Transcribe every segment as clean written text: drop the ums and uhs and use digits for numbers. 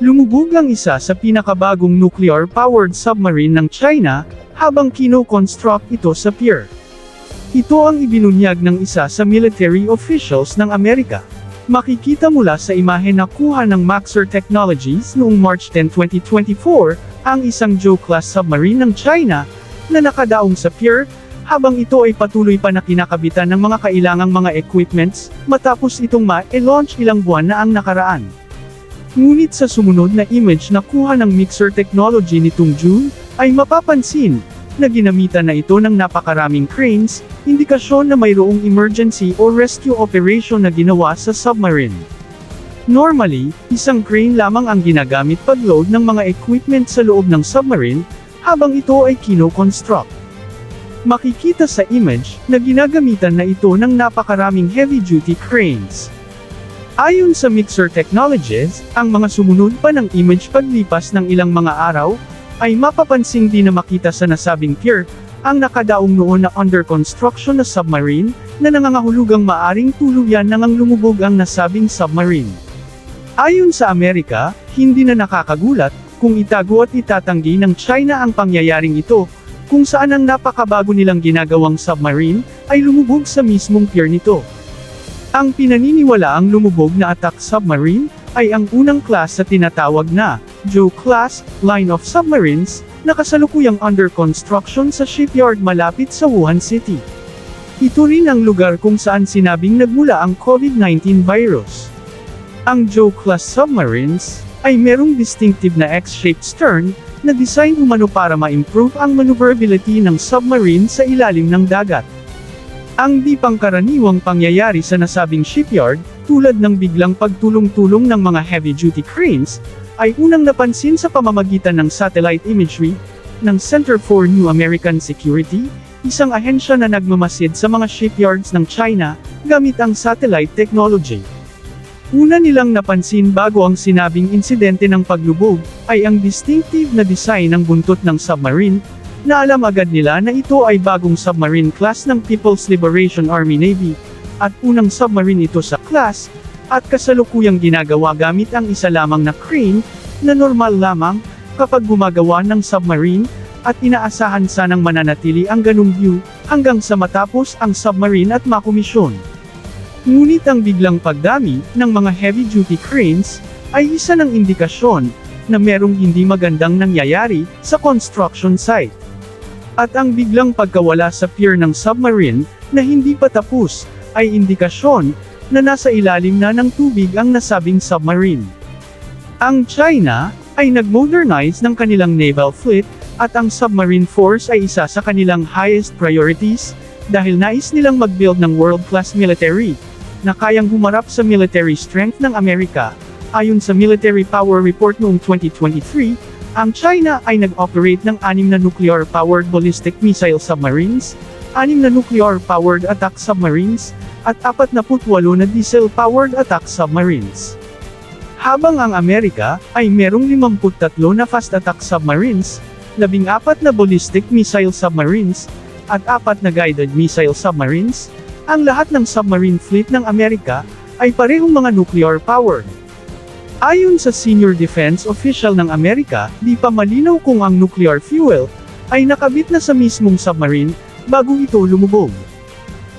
lumubog ang isa sa pinakabagong nuclear-powered submarine ng China, habang kino-construct ito sa pier. Ito ang ibinunyag ng isa sa military officials ng Amerika. Makikita mula sa imahe na kuha ng Maxar Technologies noong March 10, 2024, ang isang Zhou-class submarine ng China, na nakadaong sa pier, habang ito ay patuloy pa na kinakabitan ng mga kailangang mga equipments, matapos itong ma-launch ilang buwan na ang nakaraan. Ngunit sa sumunod na image na kuha ng Maxar Technology nitong June, ay mapapansin, na ginamitan na ito ng napakaraming cranes, indikasyon na mayroong emergency o rescue operation na ginawa sa submarine. Normally, isang crane lamang ang ginagamit pag-load ng mga equipment sa loob ng submarine, habang ito ay kino-construct. Makikita sa image, na ginagamitan na ito ng napakaraming heavy-duty cranes. Ayon sa Maxar Technologies, ang mga sumunod pa ng image paglipas ng ilang mga araw, ay mapapansing di na makita sa nasabing pier, ang nakadaong noon na under construction na submarine, na nangangahulugang maaring tuluyan nang lumubog ang nasabing submarine. Ayon sa Amerika, hindi na nakakagulat, kung itago at itatanggi ng China ang pangyayaring ito, kung saan ang napakabago nilang ginagawang submarine, ay lumubog sa mismong pier nito. Ang pinaniniwalaang lumubog na attack submarine, ay ang unang class sa tinatawag na Zhou-class line of submarines, na kasalukuyang under construction sa shipyard malapit sa Wuhan City. Ito rin ang lugar kung saan sinabing nagmula ang COVID-19 virus. Ang Zhou-class submarines, ay merong distinctive na X-shaped stern, na design umano para ma-improve ang maneuverability ng submarine sa ilalim ng dagat. Ang di pangkaraniwang pangyayari sa nasabing shipyard, tulad ng biglang pagtulong-tulong ng mga heavy-duty cranes, ay unang napansin sa pamamagitan ng satellite imagery, ng Center for New American Security, isang ahensya na nagmamasid sa mga shipyards ng China, gamit ang satellite technology. Una nilang napansin bago ang sinabing insidente ng paglubog, ay ang distinctive na design ng buntot ng submarine, na alam agad nila na ito ay bagong submarine class ng People's Liberation Army Navy, at unang submarine ito sa class, at kasalukuyang ginagawa gamit ang isa lamang na crane, na normal lamang, kapag gumagawa ng submarine, at inaasahan sanang mananatili ang ganung view, hanggang sa matapos ang submarine at makomisyon. Ngunit ang biglang pagdami, ng mga heavy-duty cranes, ay isa ng indikasyon, na merong hindi magandang nangyayari, sa construction site. At ang biglang pagkawala sa pier ng submarine, na hindi pa tapos, ay indikasyon, na nasa ilalim na ng tubig ang nasabing submarine. Ang China, ay nag-modernize ng kanilang naval fleet, at ang submarine force ay isa sa kanilang highest priorities, dahil nais nilang mag-build ng world-class military, na kayang humarap sa military strength ng Amerika. Ayon sa Military Power Report noong 2023, ang China ay nag-operate ng 6 na nuclear-powered ballistic missile submarines, 6 na nuclear-powered attack submarines, at 48 na diesel-powered attack submarines. Habang ang Amerika, ay merong 53 na fast attack submarines, 14 na ballistic missile submarines, at 4 na guided missile submarines, ang lahat ng submarine fleet ng Amerika, ay parehong mga nuclear-powered. Ayon sa senior defense official ng Amerika, di pa malinaw kung ang nuclear fuel, ay nakabit na sa mismong submarine, bago ito lumubog.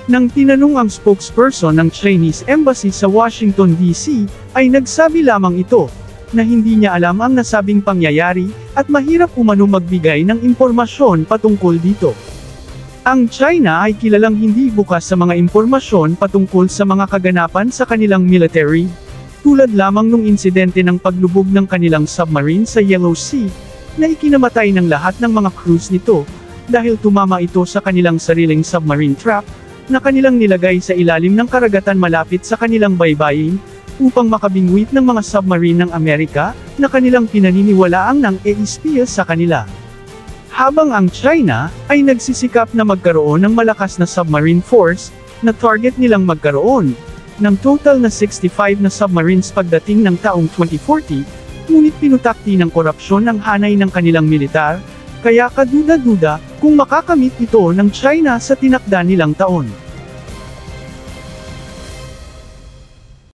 Nang tinanong ang spokesperson ng Chinese Embassy sa Washington, D.C., ay nagsabi lamang ito, na hindi niya alam ang nasabing pangyayari, at mahirap umano magbigay ng impormasyon patungkol dito. Ang China ay kilalang hindi bukas sa mga impormasyon patungkol sa mga kaganapan sa kanilang military, tulad lamang nung insidente ng paglubog ng kanilang submarine sa Yellow Sea, na ikinamatay ng lahat ng mga crews nito, dahil tumama ito sa kanilang sariling submarine trap, na kanilang nilagay sa ilalim ng karagatan malapit sa kanilang baybayin, upang makabingwit ng mga submarine ng Amerika, na kanilang pinaniniwalaang nang e-espiya sa kanila. Habang ang China, ay nagsisikap na magkaroon ng malakas na submarine force, na target nilang magkaroon, ng total na 65 na submarines pagdating ng taong 2040, ngunit pinutakti ng korupsyon ng hanay ng kanilang militar, kaya kaduda-duda, kung makakamit ito ng China sa tinakda nilang taon.